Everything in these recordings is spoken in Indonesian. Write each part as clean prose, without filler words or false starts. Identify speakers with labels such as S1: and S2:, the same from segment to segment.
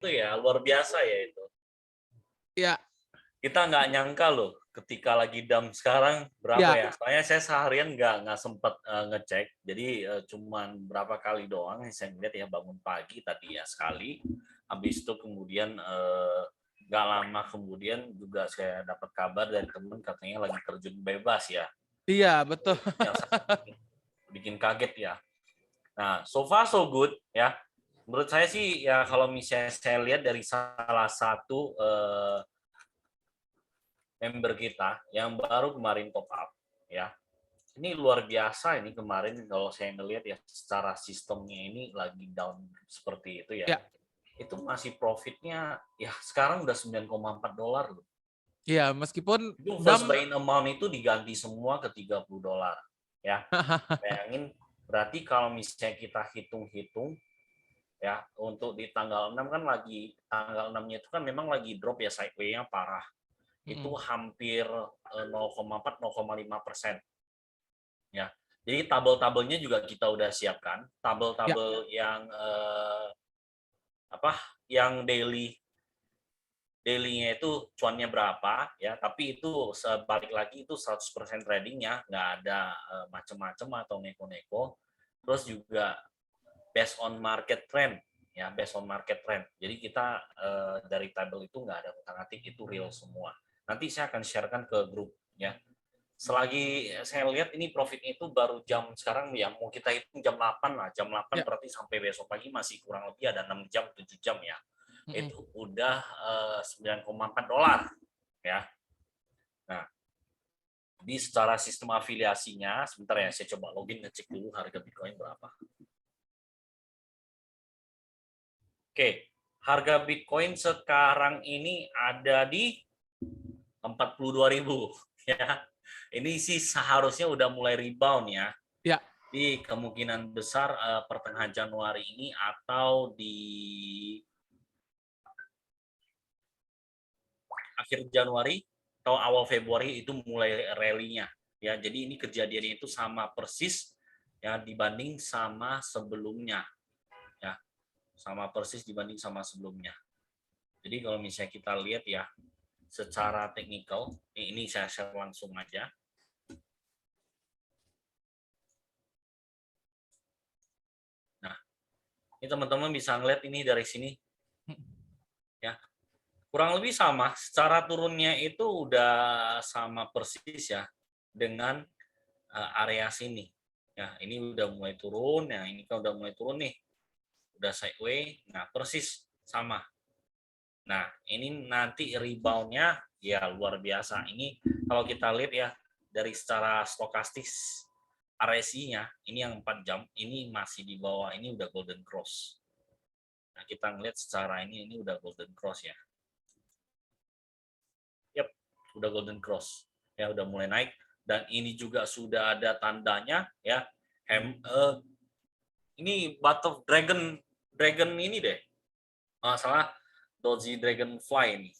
S1: itu ya luar biasa ya itu.
S2: Iya,
S1: Kita nggak nyangka loh ketika lagi dump sekarang berapa
S2: iya,
S1: ya? Soalnya saya seharian nggak sempet ngecek, jadi cuman berapa kali doang yang saya lihat ya bangun pagi tadi ya sekali, habis itu kemudian nggak lama kemudian juga saya dapat kabar dari temen katanya lagi terjun bebas ya.
S2: iya, betul.
S1: Itu yang sangat bikin kaget ya. Nah, so far so good ya. Menurut saya sih ya kalau misalnya saya lihat dari salah satu member kita yang baru kemarin top up ya. Ini luar biasa ini kemarin kalau saya melihat ya secara sistemnya ini lagi down seperti itu ya.
S2: Iya,
S1: Itu masih profitnya ya sekarang udah $9,4 loh.
S2: iya, meskipun
S1: Itu first
S2: Dam
S1: buy-in amount itu diganti semua ke $30 ya. Bayangin berarti kalau misalnya kita hitung-hitung ya untuk di tanggal 6 kan lagi tanggal 6-nya itu kan memang lagi drop ya sideway-nya parah. Itu
S2: mhm,
S1: hampir 0,4-0,5% ya. Jadi tabel-tabelnya juga kita udah siapkan,
S2: iya,
S1: tabel-tabel yang apa? Yang daily-nya itu cuannya berapa ya, tapi itu sebalik lagi itu 100% tradingnya, nggak ada macam-macam atau neko-neko. Terus juga based on market trend ya, based on market trend. Jadi kita dari tabel itu nggak ada otak-atik, itu real semua. Nanti saya akan sharekan ke grup ya. Selagi saya lihat ini profitnya itu baru jam sekarang ya mau kita hitung jam 8 lah. Jam 8
S2: iya,
S1: berarti sampai besok pagi masih kurang lebih ada 6 jam 7 jam ya.
S2: mhm.
S1: Itu udah $9,4 ya. Nah, di secara sistem afiliasinya sebentar ya saya coba login ngecek dulu harga Bitcoin berapa. Oke, harga Bitcoin sekarang ini ada di 42.000 ya. Ini sih seharusnya udah mulai rebound ya.
S2: Iya,
S1: Di kemungkinan besar pertengahan Januari ini atau di akhir Januari atau awal Februari itu mulai rally-nya ya. Jadi ini kejadiannya itu sama persis ya dibanding sama sebelumnya ya. Sama persis dibanding sama sebelumnya. Jadi kalau misalnya kita lihat ya secara teknikal, ini saya share langsung aja. Nah, ini teman-teman bisa ngeliat ini dari sini
S2: mhm,
S1: ya. Kurang lebih sama, secara turunnya itu udah sama persis ya dengan area sini. Ya, ini udah mulai turun, ya ini kan udah mulai turun nih, udah sideway, nah persis sama. Nah, ini nanti reboundnya ya luar biasa. Ini kalau kita lihat ya dari secara stokastis RSI-nya ini yang 4 jam ini masih di bawah ini udah golden cross. Nah, kita ngelihat secara ini udah golden cross ya. Yap, udah golden cross. Ya udah mulai naik dan ini juga sudah ada tandanya ya. Ini Battle Dragon Dragon ini deh. Salah Doji Dragonfly ini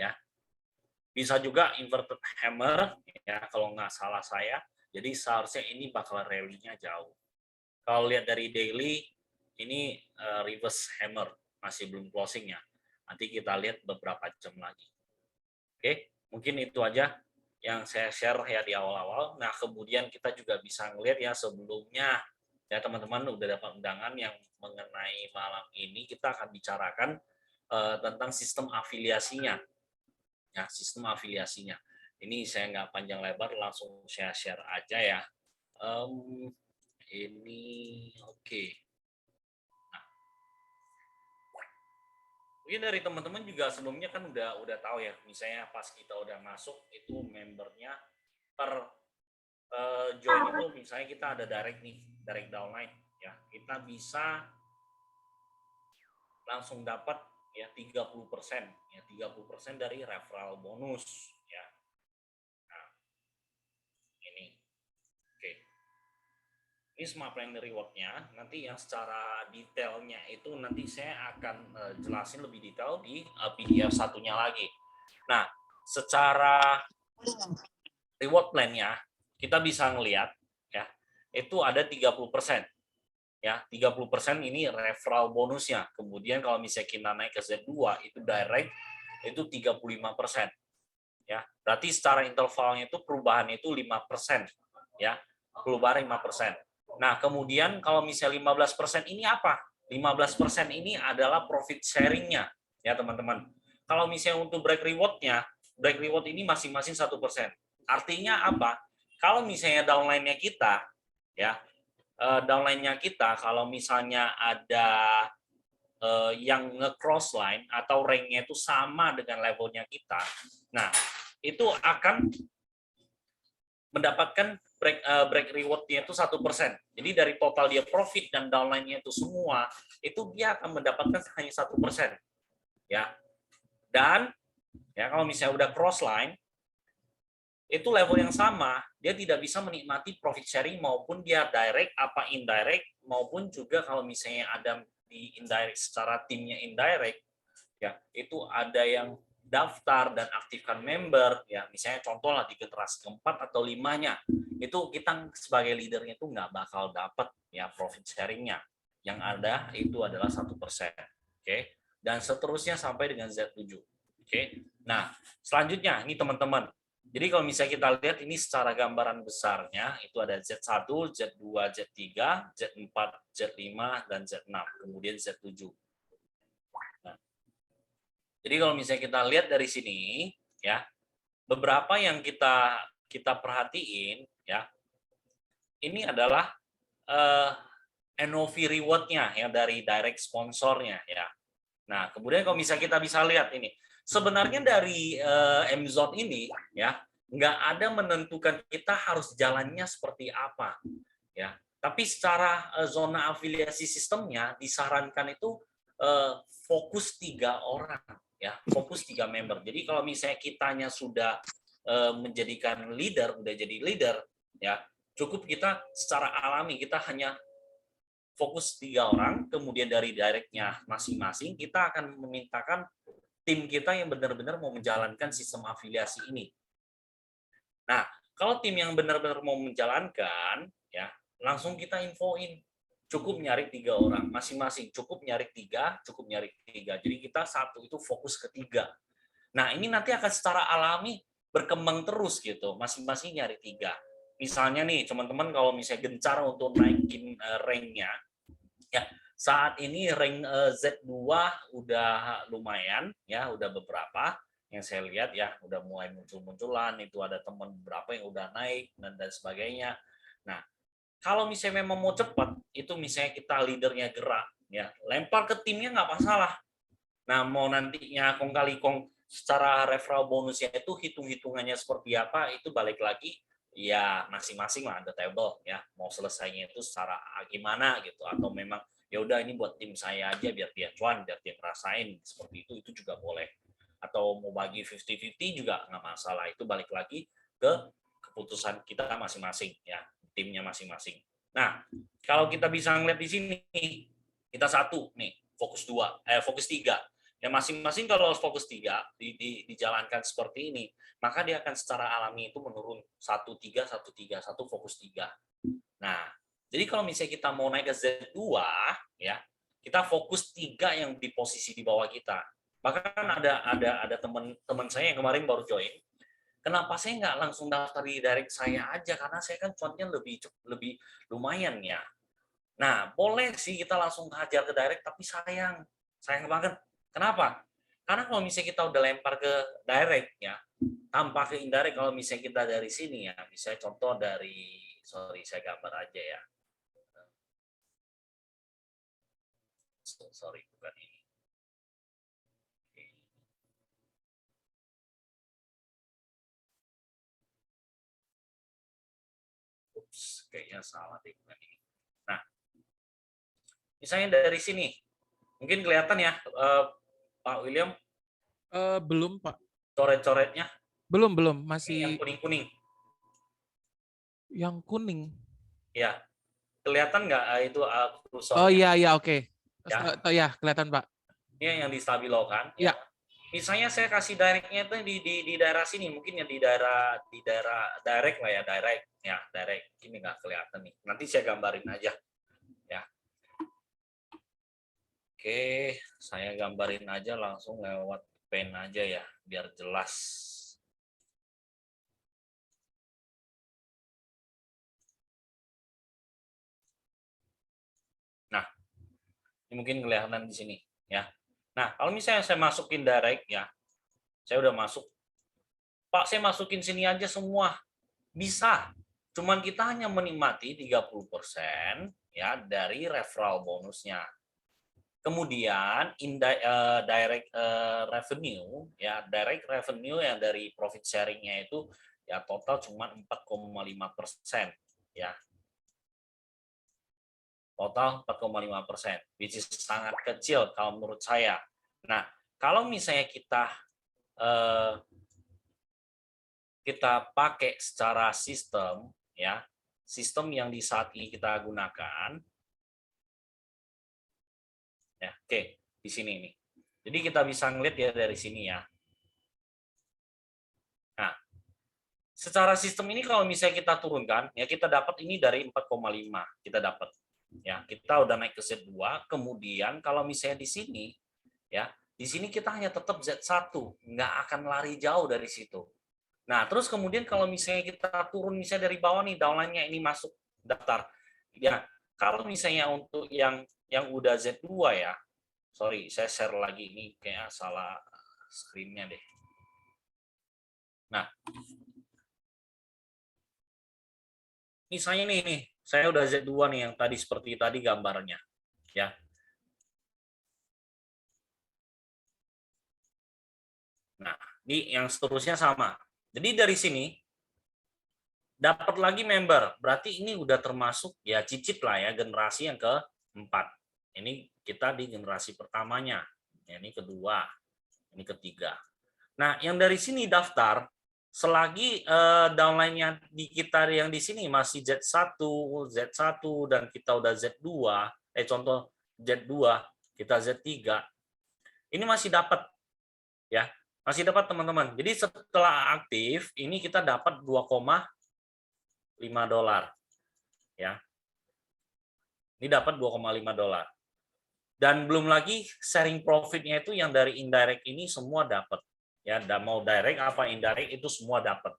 S1: ya. Bisa juga inverted hammer ya kalau nggak salah saya. Jadi seharusnya ini bakal rally-nya jauh. Kalau lihat dari daily ini reverse hammer masih belum closing ya. Nanti kita lihat beberapa jam lagi. Oke, mungkin itu aja yang saya share ya di awal-awal. Nah, kemudian kita juga bisa ngelihat ya sebelumnya ya teman-teman udah dapat undangan yang mengenai malam ini kita akan bicarakan tentang sistem afiliasinya. Ya, sistem afiliasinya. Ini saya nggak panjang lebar, langsung saya share aja ya. Um, ini oke. Okay. Mungkin dari teman-teman juga sebelumnya kan udah tahu ya, misalnya pas kita udah masuk itu membernya per join itu misalnya kita ada direct nih, direct downline ya. Kita bisa langsung dapat ya 30% ya 30% dari referral bonus ya. Nah, ini. Oke. Ini Smart Planner Reward-nya. Nanti yang secara detailnya itu nanti saya akan jelasin lebih detail di PDF satunya lagi. Nah, secara reward plan-nya kita bisa ngelihat ya, itu ada 30%. ya 30% ini referral bonusnya. Kemudian kalau misalnya kita naik ke Z2 itu direct itu 35%. Ya, berarti secara intervalnya itu perubahannya itu 5%, ya. Perubahan 5%. Nah, kemudian kalau misalnya 15% ini apa? 15% ini adalah profit sharing-nya, ya, teman-teman. Kalau misalnya untuk break reward-nya, break reward ini masing-masing 1%. Artinya apa? Kalau misalnya downline-nya kita, ya, downline-nya kita kalau misalnya ada yang nge-cross line atau rank-nya itu sama dengan levelnya kita, nah itu akan mendapatkan break reward-nya itu 1%. Jadi dari total dia profit dan downline-nya itu semua, itu dia akan mendapatkan hanya 1%. Ya. Dan ya kalau misalnya udah cross line, itu level yang sama, dia tidak bisa menikmati profit sharing maupun dia direct apa indirect, maupun juga kalau misalnya ada di indirect secara timnya indirect, ya itu ada yang daftar dan aktifkan member, ya misalnya contoh lah di generasi keempat atau limanya, itu kita sebagai leadernya itu nggak bakal dapat ya profit sharingnya, yang ada itu adalah 1%, oke, dan seterusnya sampai dengan Z7, oke. Nah selanjutnya ini teman-teman, jadi kalau misalnya kita lihat ini secara gambaran besarnya itu ada Z1, Z2, Z3, Z4, Z5, dan Z6, kemudian Z7. Jadi kalau misalnya kita lihat dari sini, ya beberapa yang kita perhatiin, ya ini adalah NOV reward-nya ya dari direct sponsornya, ya. Nah kemudian kalau misalnya kita bisa lihat ini, sebenarnya dari MZone ini, ya nggak ada menentukan kita harus jalannya seperti apa, ya. Tapi secara zona afiliasi sistemnya disarankan itu fokus 3 orang, ya fokus 3 member. Jadi kalau misalnya kitanya sudah menjadikan leader, udah jadi leader, ya cukup kita secara alami kita hanya fokus 3 orang, kemudian dari directnya masing-masing kita akan memintakan tim kita yang benar-benar mau menjalankan sistem afiliasi ini. Nah, kalau tim yang benar-benar mau menjalankan, ya langsung kita infoin. Cukup nyari 3 orang masing-masing, cukup nyari 3, cukup nyari 3. Jadi kita satu itu fokus ke 3. Nah, ini nanti akan secara alami berkembang terus gitu, masing-masing nyari 3. Misalnya nih, teman-teman kalau misalnya gencar untuk naikin rank-nya, ya saat ini rank Z2 udah lumayan, ya udah beberapa yang saya lihat ya, udah mulai muncul-munculan, itu ada teman beberapa yang udah naik dan sebagainya. Nah, kalau misalnya memang mau cepat, itu misalnya kita leadernya gerak, ya lempar ke timnya nggak masalah. Nah, mau nantinya kong kali kong secara referral bonusnya itu hitung-hitungannya seperti apa, itu balik lagi ya masing-masing lah ada table ya. Mau selesainya itu secara gimana gitu, atau memang ya udah ini buat tim saya aja biar dia cuan, biar dia ngerasain seperti itu juga boleh. Atau mau bagi 50-50 juga nggak masalah, itu balik lagi ke keputusan kita masing-masing ya, timnya masing-masing. Nah, kalau kita bisa ngeliat di sini, kita satu nih, fokus 3. Ya masing-masing kalau fokus 3 dijalankan seperti ini, maka dia akan secara alami itu menurun 1-3, 1-3, 1 fokus 3. Nah, jadi kalau misalnya kita mau naik ke Z2, ya kita fokus 3 yang di posisi di bawah kita. Bahkan ada teman saya yang kemarin baru join, kenapa saya nggak langsung daftar di direct saya aja, karena saya kan cuannya lebih lumayan ya. Nah, boleh sih kita langsung hajar ke direct, tapi sayang banget. Kenapa? Karena kalau misalnya kita udah lempar ke direct ya, tanpa ke indirect, kalau misalnya kita dari sini ya, misalnya contoh dari, sorry saya gambar aja ya. Sorry, bukan ini. Ups, kayaknya salah deh, bukan ini. Nah, misalnya dari sini, mungkin kelihatan ya, Pak William,
S2: Belum, Pak.
S1: coret-coretnya
S2: Belum,
S1: yang
S2: masih
S1: kuning-kuning.
S2: yang kuning.
S1: Ya, kelihatan nggak itu
S2: Oh
S1: kursornya?
S2: iya, oke.
S1: Ya,
S2: Oh ya, kelihatan, Pak.
S1: ini yang di stabilo kan? Ya.
S2: Ya,
S1: Misalnya saya kasih directnya itu di daerah sini, mungkin ya di daerah direct lah ya, direct. Ya, direct. Ini nggak kelihatan nih. Nanti saya gambarin aja. Ya. Oke, saya gambarin aja langsung lewat pen aja ya, biar jelas. Nah, ini mungkin kelihatan di sini ya. Nah, kalau misalnya saya masukin direct ya, saya udah masuk. Pak, saya masukin sini aja semua. Bisa. Cuman kita hanya menikmati 30% ya dari referral bonusnya. Kemudian direct revenue ya, direct revenue yang dari profit sharingnya itu ya total cuma 4,5% ya. Total 4,5%, which is sangat kecil kalau menurut saya. Nah, kalau misalnya kita pakai secara sistem ya, sistem yang di saat ini kita gunakan ya. Oke, di sini nih. Jadi kita bisa ngeliat ya dari sini ya. Nah, secara sistem ini kalau misalnya kita turunkan ya, kita dapat ini dari 4,5 kita dapat. Ya, kita udah naik ke Z2, kemudian kalau misalnya di sini ya, di sini kita hanya tetap Z1, nggak akan lari jauh dari situ. Nah, terus kemudian kalau misalnya kita turun misalnya dari bawah nih, downline-nya ini masuk daftar. Ya, kalau misalnya untuk yang udah Z2 ya, sorry, saya share lagi, ini kayak salah screen-nya deh. Nah, misalnya nih, saya udah Z2 nih yang tadi seperti tadi gambarnya, ya. Nah, ini yang seterusnya sama. Jadi dari sini dapat lagi member, berarti ini udah termasuk ya cicit lah ya, generasi yang keempat. Ini kita di generasi pertamanya, ini kedua, ini ketiga. Nah, yang dari sini daftar, selagi downline-nya di kita yang di sini masih Z1, Z1 dan kita udah Z2, contoh Z2, kita Z3, ini masih dapat ya, masih dapat teman-teman. Jadi setelah aktif, ini kita dapat 2,5 dolar ya. Ini dapat 2,5 dolar. Dan belum lagi sharing profitnya itu yang dari indirect ini semua dapat. Ya, mau direct apa indirect itu semua dapat.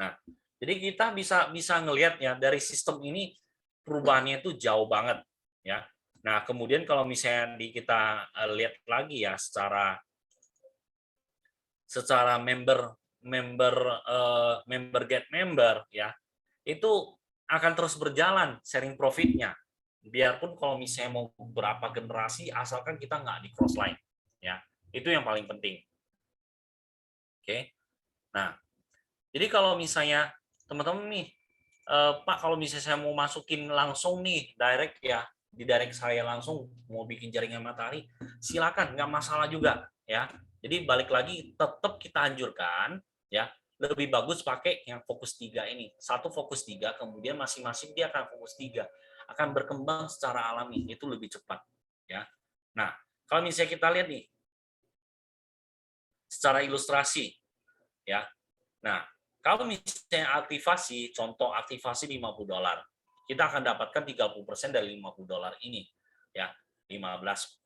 S1: Nah, jadi kita bisa ngelihat ya dari sistem ini perubahannya itu jauh banget ya. Nah, kemudian kalau misalnya kita lihat lagi ya secara member get member ya, itu akan terus berjalan sharing profitnya. Biarpun kalau misalnya mau berapa generasi, asalkan kita nggak di cross line ya, itu yang paling penting. Oke, nah jadi kalau misalnya teman-teman nih, Pak, kalau misalnya saya mau masukin langsung nih direct ya, di direct saya langsung mau bikin jaringan matahari, silakan, nggak masalah juga ya. Jadi balik lagi tetap kita anjurkan ya, lebih bagus pakai yang fokus 3 ini. Satu fokus 3, kemudian masing-masing dia akan fokus 3, akan berkembang secara alami, itu lebih cepat ya. Nah, kalau misalnya kita lihat nih secara ilustrasi ya. Nah, kalau misalnya aktivasi, contoh aktivasi 50 dolar, kita akan dapatkan 30% dari 50 dolar ini ya, 15%.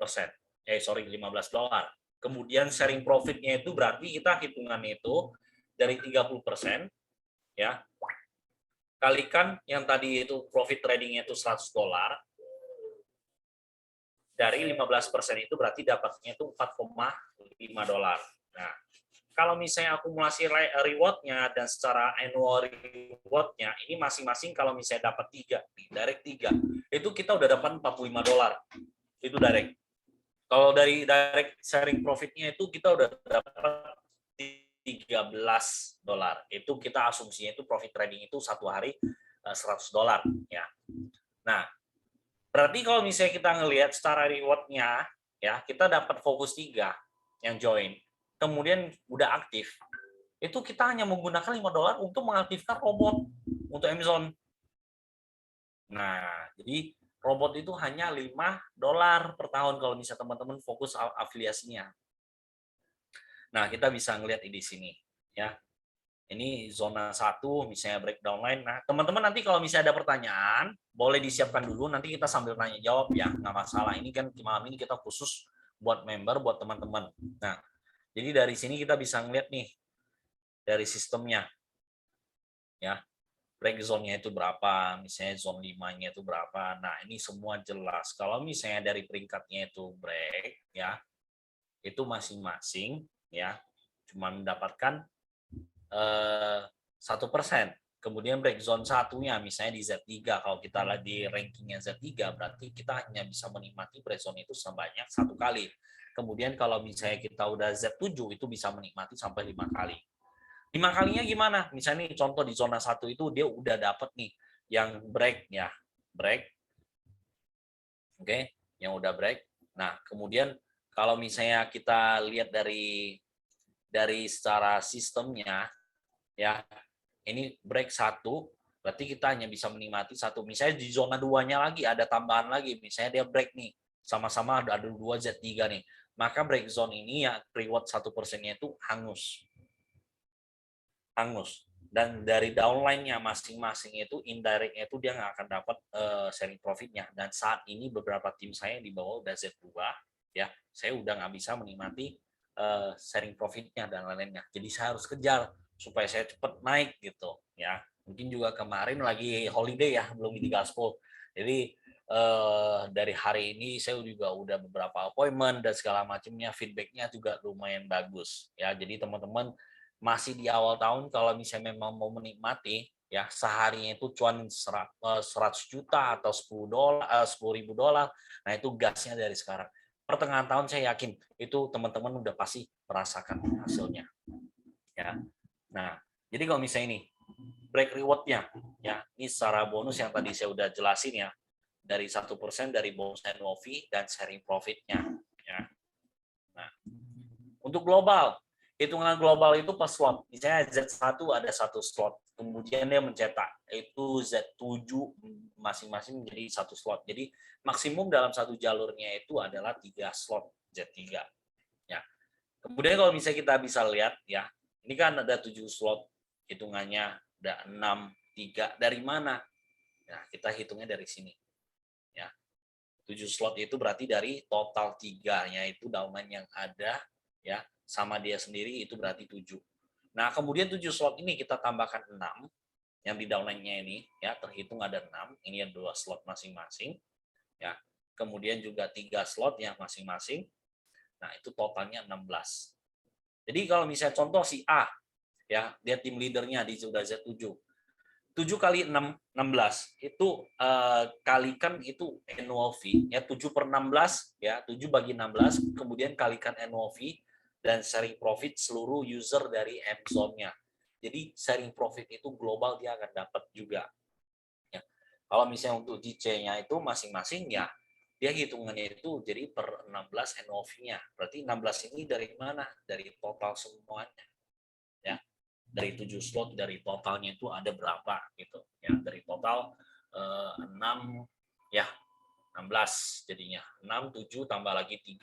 S1: 15 dolar. Kemudian sharing profitnya itu berarti kita hitungannya itu dari 30% ya, kalikan yang tadi itu profit tradingnya itu 100 dolar, dari 15% itu berarti dapatnya itu 4,5 dolar. Nah, kalau misalnya akumulasi reward-nya dan secara annual reward-nya, ini masing-masing kalau misalnya dapat 3, direct 3, itu kita udah dapat 45 dolar. Itu direct. Kalau dari direct sharing profit-nya itu kita udah dapat 13 dolar. Itu kita asumsinya itu profit trading itu satu hari 100 dolar ya. Nah, berarti kalau misalnya kita ngelihat secara reward-nya ya, kita dapat fokus 3 yang join. Kemudian udah aktif. Itu kita hanya menggunakan 5 dolar untuk mengaktifkan robot untuk Amazon. Nah, jadi robot itu hanya 5 dolar per tahun kalau misalnya teman-teman fokus afiliasinya. Nah, kita bisa ngelihat di sini ya. Ini zona 1 misalnya breakdown line. Nah, teman-teman nanti kalau misalnya ada pertanyaan, boleh disiapkan dulu, nanti kita sambil tanya jawab ya, nggak masalah. Ini kan malam ini kita khusus buat member, buat teman-teman. Nah, jadi dari sini kita bisa ngeliat nih, dari sistemnya, ya, break zone-nya itu berapa, misalnya zone 5-nya itu berapa. Nah, ini semua jelas. Kalau misalnya dari peringkatnya itu break, ya, itu masing-masing, ya, cuma mendapatkan 1%. Kemudian break zone satunya misalnya di Z3, kalau kita lihat di rankingnya Z3 berarti kita hanya bisa menikmati break zone itu sebanyak 1 kali. Kemudian kalau misalnya kita udah Z7 itu bisa menikmati sampai 5 kali. 5 kalinya gimana? Misalnya nih contoh di zona 1 itu dia udah dapet nih yang break ya, break. Oke, yang udah break. Nah, kemudian kalau misalnya kita lihat dari secara sistemnya ya, ini break 1, berarti kita hanya bisa menikmati 1. Misalnya di zona 2-nya lagi ada tambahan lagi, misalnya dia break nih, sama-sama ada 2 Z3 nih. Maka break zone ini ya reward 1%-nya itu hangus. Hangus. Dan dari downline-nya masing-masing itu indirect-nya itu dia nggak akan dapat sharing profit-nya. Dan saat ini beberapa tim saya di bawah udah Z2, ya, saya udah nggak bisa menikmati sharing profit-nya dan lain-lainnya. Jadi saya harus kejar supaya saya cepat naik gitu ya. Mungkin juga kemarin lagi holiday ya, belum di gaspol. Jadi dari hari ini saya juga udah beberapa appointment dan segala macamnya, feedbacknya juga lumayan bagus ya. Jadi teman-teman masih di awal tahun kalau misalnya memang mau menikmati ya seharinya itu cuan 100 juta atau $10.000, nah itu gasnya dari sekarang. Pertengahan tahun saya yakin itu teman-teman udah pasti merasakan hasilnya ya. Nah, jadi kalau misalnya ini break reward-nya, ya ini secara bonus yang tadi saya udah jelasin ya, dari 1% dari bonus annual fee dan sharing profit-nya. Ya. Nah, untuk global, hitungan global itu per slot. Misalnya Z1 ada 1 slot, kemudian dia mencetak itu Z7 masing-masing menjadi 1 slot. Jadi maksimum dalam satu jalurnya itu adalah 3 slot Z3. Ya. Kemudian kalau misalnya kita bisa lihat ya, ini kan ada 7 slot, hitungannya ada 6, 3. Dari mana? Nah, kita hitungnya dari sini. Ya. 7 slot itu berarti dari total 3, yaitu downline yang ada ya, sama dia sendiri itu berarti 7. Nah, kemudian 7 slot ini kita tambahkan 6 yang di downline-nya ini ya, terhitung ada 6. Ini yang 2 slot masing-masing ya. Kemudian juga 3 slot yang masing-masing. Nah, itu totalnya 16. Jadi kalau misalnya contoh si A, ya dia tim leadernya di sudah Z7, 7 kali 6, 16, itu kalikan itu annual fee, ya 7 per 16, ya 7 bagi 16, kemudian kalikan annual fee, dan sharing profit seluruh user dari M-Zone-nya. Jadi sharing profit itu global dia akan dapat juga. Ya. Kalau misalnya untuk JC-nya itu masing-masing ya, dia hitungannya itu jadi per 16 annual fee-nya. Berarti 16 ini dari mana? Dari total semuanya. Ya, dari 7 slot dari totalnya itu ada berapa gitu ya, dari total 6 ya 16 jadinya 6 7 tambah lagi 3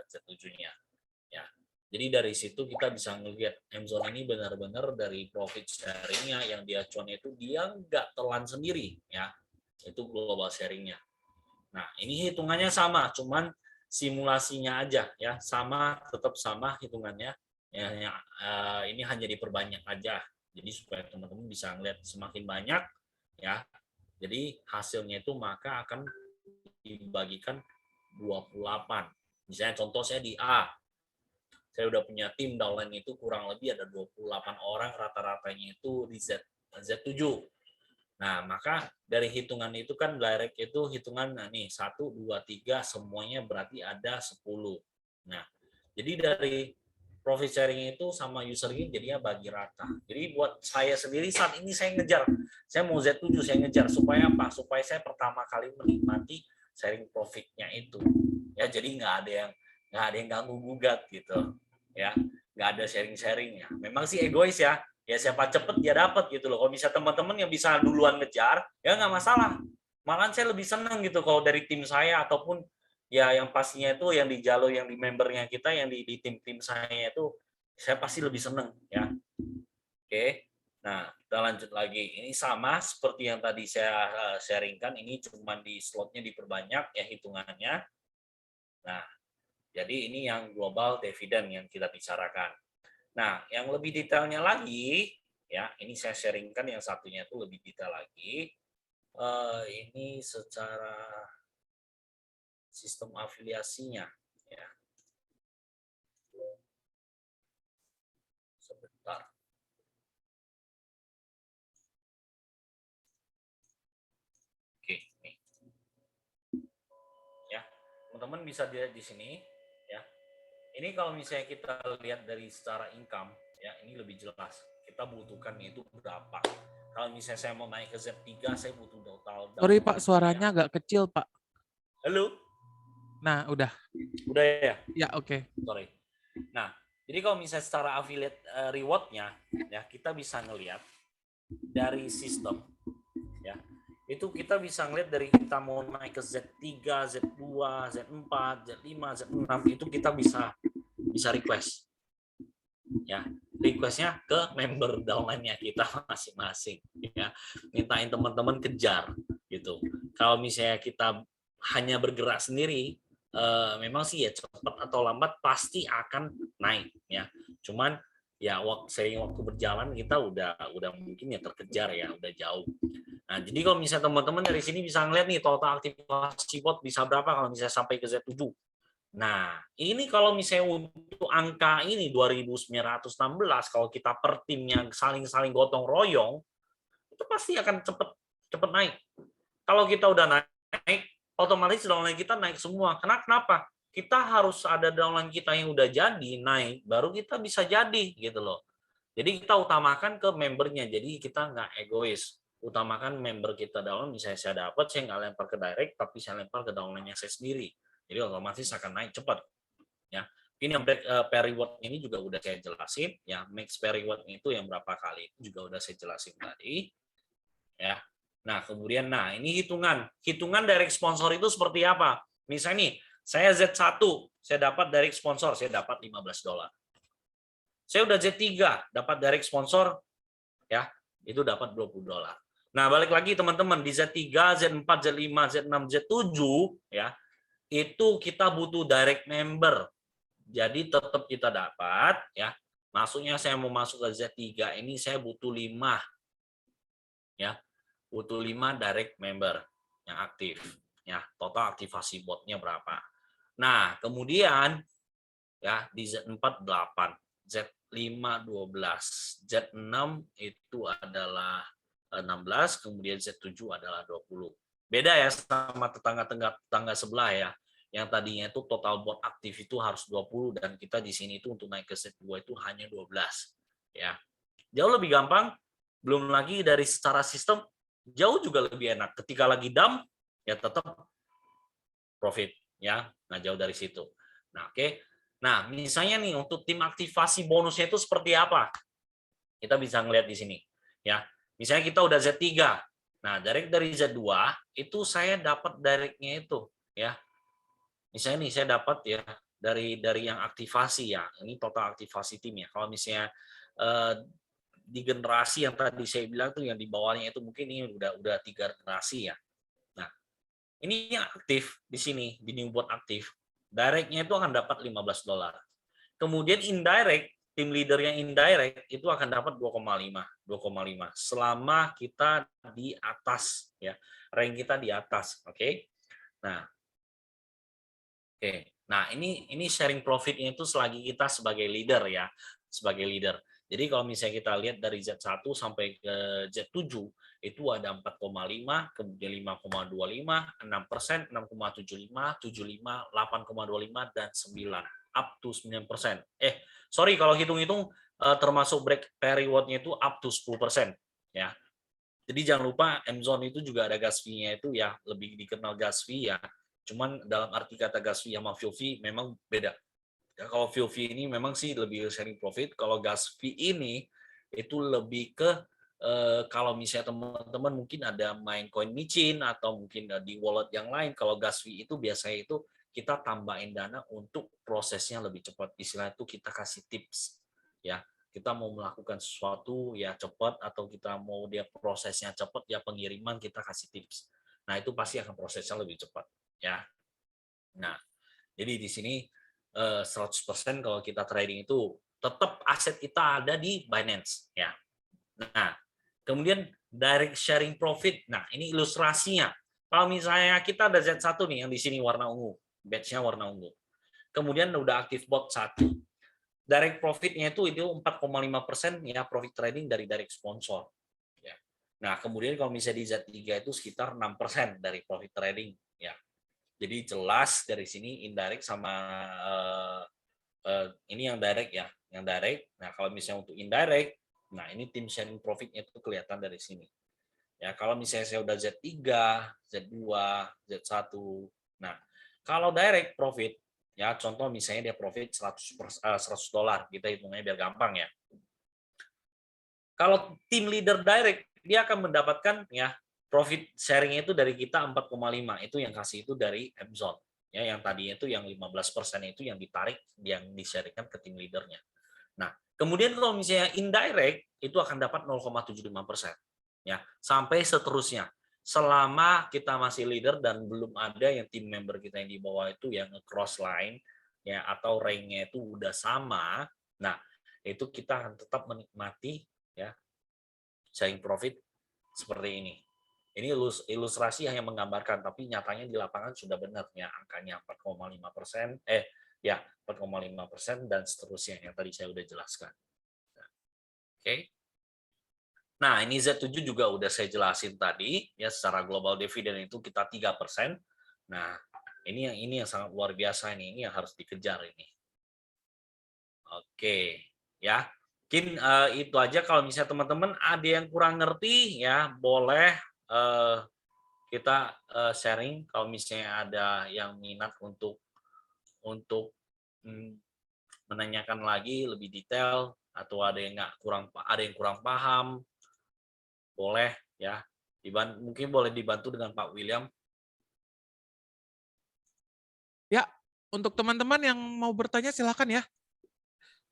S1: Z7-nya ya. Jadi dari situ kita bisa ngelihat M-Zone ini benar-benar dari profit sharing-nya yang dia cuan itu dia nggak telan sendiri ya, itu global sharing-nya. Nah ini hitungannya sama, cuman simulasinya aja ya sama, tetap sama hitungannya ya, ini hanya diperbanyak aja, jadi supaya teman-teman bisa ngeliat semakin banyak ya, jadi hasilnya itu maka akan dibagikan 28. Misalnya contoh saya di A, saya udah punya tim downline itu kurang lebih ada 28 orang, rata-ratanya itu di Z7. Nah, maka dari hitungan itu kan direct itu hitungan, nah nih 1, 2, 3 semuanya berarti ada 10. Nah, jadi dari profit sharing itu sama user ini jadinya bagi rata. Jadi buat saya sendiri saat ini saya ngejar, saya mau Z7 saya ngejar supaya apa? Supaya saya pertama kali menikmati sharing profitnya itu. Ya, jadi nggak ada yang ganggu gugat gitu. Ya, nggak ada sharing-sharingnya. Memang sih egois ya, ya siapa cepet dia dapat gitu loh. Kalau bisa teman-teman yang bisa duluan ngejar ya nggak masalah, malahan saya lebih seneng gitu kalau dari tim saya ataupun ya yang pastinya itu yang di jalur yang di membernya kita yang di tim-tim saya itu saya pasti lebih seneng ya. Oke. Nah, kita lanjut lagi. Ini sama seperti yang tadi saya sharingkan, ini cuma di slotnya diperbanyak ya hitungannya. Nah, jadi ini yang global dividend yang kita bicarakan. Nah, yang lebih detailnya lagi, ya ini saya sharingkan yang satunya itu lebih detail lagi. Ini secara sistem afiliasinya, ya. Sebentar. Oke, nih. Ya, teman-teman bisa lihat di sini, ya. Ini kalau misalnya kita lihat dari secara income, ya ini lebih jelas. Kita butuhkan itu berapa. Kalau misalnya saya mau naik ke Z3, saya butuh total
S2: Sorry
S1: down
S2: Pak,
S1: itu ya.
S2: suaranya agak kecil Pak.
S1: Halo?
S2: Nah, udah.
S1: Udah ya?
S2: Ya, oke.
S1: Sorry. Nah, jadi kalau misalnya secara affiliate reward-nya, ya kita bisa ngelihat dari sistem, ya itu kita bisa ngelihat dari kita mau naik ke Z3, Z2, Z4, Z5, Z6 itu kita bisa request, ya requestnya ke member downline-nya kita masing-masing, ya mintain teman-teman kejar gitu. Kalau misalnya kita hanya bergerak sendiri, memang sih ya cepat atau lambat pasti akan naik ya. Cuman ya seiring waktu berjalan kita udah mungkin ya terkejar ya, udah jauh. Nah, jadi kalau misalnya teman-teman dari sini bisa ngeliat nih total aktivasi bot bisa berapa kalau misalnya sampai ke Z7. Nah, ini kalau misalnya untuk angka ini 2.916 kalau kita per tim yang saling-saling gotong royong, itu pasti akan cepet naik. Kalau kita udah naik, otomatis downline kita naik semua. Kenapa? Kita harus ada downline kita yang udah jadi naik, baru kita bisa jadi gitu loh. Jadi kita utamakan ke membernya, jadi kita nggak egois. Utamakan member kita downline, misalnya saya dapat, saya nggak lempar ke direct, tapi saya lempar ke downline-nya saya sendiri. Jadi otomatis akan naik cepat. Ya, ini yang pair reward ini juga udah saya jelasin. Ya, max pair reward itu yang berapa kali itu juga udah saya jelasin tadi. Ya, nah kemudian, nah ini hitungan direct sponsor itu seperti apa? Misalnya nih, saya Z1, saya dapat direct sponsor, saya dapat $15. Saya udah Z3, dapat direct sponsor, ya itu dapat $20. Nah, balik lagi teman-teman, di Z3, Z4, Z5, Z6, Z7 ya, itu kita butuh direct member. Jadi tetap kita dapat ya. Maksudnya saya mau masuk ke Z3 ini saya butuh 5 ya. Butuh 5 direct member yang aktif ya. Total aktivasi botnya berapa. Nah, kemudian ya di Z4 8, Z5 12, Z6 itu adalah 16, kemudian Z7 adalah 20. Beda ya sama tetangga sebelah ya. Yang tadinya itu total bot aktif itu harus 20 dan kita di sini itu untuk naik ke Z2 itu hanya 12 ya. Jauh lebih gampang, belum lagi dari secara sistem jauh juga lebih enak. Ketika lagi dump ya tetap profit ya. Nah, jauh dari situ. Nah, oke. Nah, misalnya nih untuk tim aktivasi bonusnya itu seperti apa? Kita bisa ngelihat di sini ya. Misalnya kita udah Z3. Nah, direct dari Z2 itu saya dapat directnya itu ya. Misalnya nih saya dapat ya dari yang aktivasi ya. Ini total aktivasi tim ya. Kalau misalnya di generasi yang tadi saya bilang tuh yang di bawahnya itu mungkin ini udah 3 generasi ya. Nah, ini yang aktif di sini, di new bot aktif. Directnya itu akan dapat $15. Kemudian indirect, tim leader yang indirect itu akan dapat 2,5 selama kita di atas ya. Rank kita di atas, oke? Nah, oke. Nah, ini sharing profitnya itu selagi kita sebagai leader ya, sebagai leader. Jadi kalau misalnya kita lihat dari Z1 sampai ke Z7 itu ada 4,5, kemudian 5,25, 6%, 6,75, 75, 8,25 dan 9 up to 9%. Sorry kalau hitung-hitung termasuk break reward-nya itu up to 10% ya. Jadi jangan lupa M-Zone itu juga ada gas fee-nya itu ya, lebih dikenal gas fee ya. Cuman dalam arti kata gas fee sama fuel fee memang beda. Ya, kalau fuel fee ini memang sih lebih sharing profit. Kalau gas fee ini itu lebih ke kalau misalnya teman-teman mungkin ada main coin micin atau mungkin di wallet yang lain. Kalau gas fee itu biasanya itu kita tambahin dana untuk prosesnya lebih cepat. Istilah itu kita kasih tips, ya kita mau melakukan sesuatu ya cepat, atau kita mau dia prosesnya cepat ya pengiriman kita kasih tips. Nah, itu pasti akan prosesnya lebih cepat ya. Nah, jadi di sini 100% kalau kita trading itu tetap aset kita ada di Binance ya. Nah, kemudian direct sharing profit. Nah, ini ilustrasinya. Kalau misalnya kita ada Z1 nih yang di sini warna ungu, batch-nya warna ungu. Kemudian udah aktif bot 1. Direct profit-nya itu 4,5% ya profit trading dari direct sponsor. Ya. Nah, kemudian kalau misalnya di Z3 itu sekitar 6% dari profit trading ya. Jadi jelas dari sini indirect sama ini yang direct ya, yang direct. Nah, kalau misalnya untuk indirect, nah ini tim sharing profit-nya itu kelihatan dari sini. Ya, kalau misalnya saya udah Z3, Z2, Z1. Nah, kalau direct profit, ya contoh misalnya dia profit $100, kita hitungnya biar gampang ya. Kalau tim leader direct, dia akan mendapatkan ya profit sharing itu dari kita 4,5. Itu yang kasih itu dari Amazon. Ya, yang tadinya itu yang 15% itu yang ditarik, yang di-sharingkan ke tim leadernya. Nah, kemudian kalau misalnya indirect, itu akan dapat 0,75%. Ya, sampai seterusnya. Selama kita masih leader dan belum ada yang tim member kita yang di bawah itu yang cross line ya atau rank-nya itu udah sama, nah itu kita akan tetap menikmati ya sharing profit seperti ini. Ini ilustrasi hanya menggambarkan, tapi nyatanya di lapangan sudah benar ya angkanya 4,5%, ya 4,5% dan seterusnya yang tadi saya udah jelaskan. Oke. Nah, ini Z7 juga udah saya jelasin tadi ya secara global dividend itu kita 3%. Nah, ini yang sangat luar biasa ini yang harus dikejar ini. Oke, ya. Mungkin itu aja kalau misalnya teman-teman ada yang kurang ngerti ya boleh kita sharing kalau misalnya ada yang minat untuk menanyakan lagi lebih detail atau ada yang kurang paham boleh ya mungkin boleh dibantu dengan Pak William.
S2: Ya, untuk teman-teman yang mau bertanya silakan ya.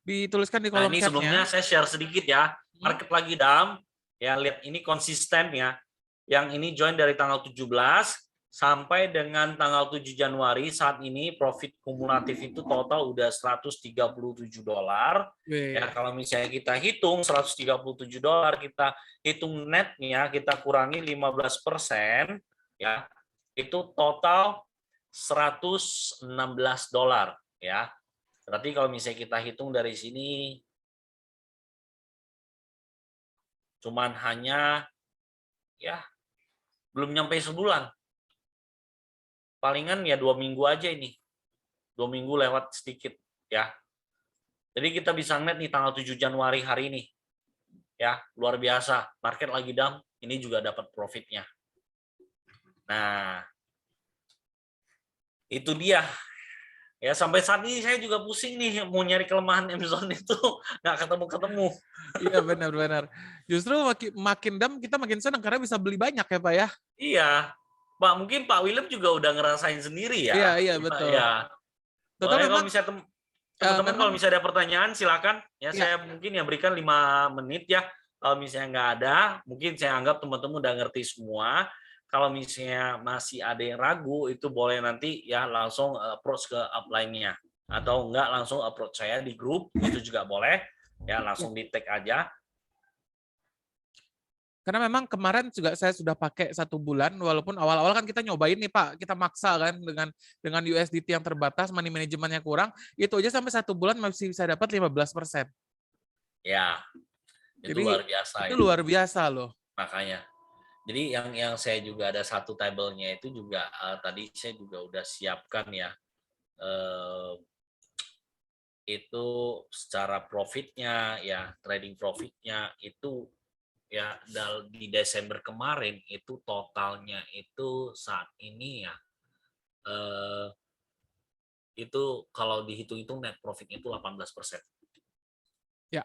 S2: Dituliskan di
S1: Nah,
S2: kolom
S1: ini
S2: chatnya.
S1: sebelumnya saya share sedikit ya. Market lagi down. Ya, lihat ini konsisten ya. Yang ini join dari tanggal 17 sampai dengan tanggal 7 Januari saat ini profit kumulatif itu total udah $137. Ya, kalau misalnya kita hitung $137, kita hitung netnya, kita kurangi 15%, ya, itu total $116 ya. Berarti kalau misalnya kita hitung dari sini cuman hanya ya belum nyampe sebulan. Palingan ya 2 minggu aja ini. 2 minggu lewat sedikit ya. Jadi kita bisa ngeliat nih tanggal 7 Januari hari ini. Ya, luar biasa. Market lagi down, ini juga dapat profitnya. Nah, itu dia. Ya, sampai saat ini saya juga pusing nih mau nyari kelemahan Amazon itu nggak ketemu-ketemu.
S2: Iya benar-benar. Justru makin down kita makin senang karena bisa beli banyak ya Pak ya.
S1: Iya, Pak mungkin Pak William juga udah ngerasain sendiri ya.
S2: Iya betul.
S1: Ya.
S2: Total
S1: Boleh kalau
S2: memang
S1: misalnya teman-teman kalau misalnya ada pertanyaan silakan ya
S2: ya,
S1: saya mungkin ya berikan 5 menit ya. Kalau misalnya nggak ada, mungkin saya anggap teman-teman udah ngerti semua. Kalau misalnya masih ada yang ragu, itu boleh nanti ya langsung approach ke upline-nya atau enggak langsung approach saya di grup itu juga boleh ya langsung di tag aja.
S2: karena memang kemarin juga saya sudah pakai 1 bulan, walaupun awal-awal kan kita nyobain nih Pak, kita maksa kan dengan USDT yang terbatas, money manajemennya kurang, itu aja sampai 1 bulan masih bisa dapat 15%.
S1: Ya, itu
S2: Jadi
S1: luar biasa
S2: itu
S1: itu.
S2: luar biasa loh.
S1: Makanya. Jadi yang saya juga ada satu tabelnya itu juga tadi saya juga udah siapkan ya. Itu secara profitnya ya trading profitnya itu ya di Desember kemarin itu totalnya itu saat ini ya itu kalau dihitung-hitung net profitnya itu 18%.
S2: Ya,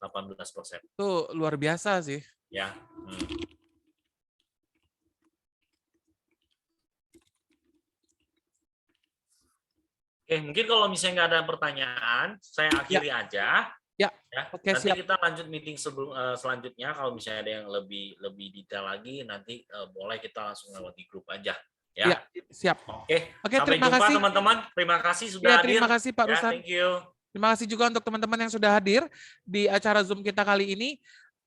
S1: 18%.
S2: itu luar biasa sih.
S1: Ya. Oke, mungkin kalau misalnya nggak ada pertanyaan, saya akhiri aja.
S2: Ya,
S1: Ya,
S2: oke
S1: nanti
S2: siap.
S1: kita lanjut meeting selanjutnya. Kalau misalnya ada yang lebih detail lagi, nanti boleh kita langsung lewat di grup aja.
S2: Ya,
S1: Ya,
S2: siap.
S1: oke.
S2: Oke,
S1: Sampai
S2: terima
S1: jumpa
S2: kasih.
S1: teman-teman. Terima kasih
S2: Ya,
S1: sudah hadir.
S2: terima kasih Pak
S1: Ya,
S2: Rusan.
S1: thank you.
S2: Terima kasih juga untuk teman-teman yang sudah hadir di acara Zoom kita kali ini.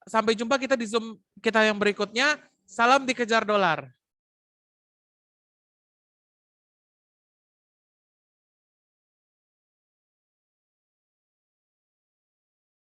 S2: Sampai jumpa kita di Zoom kita yang berikutnya. Salam dikejar dolar.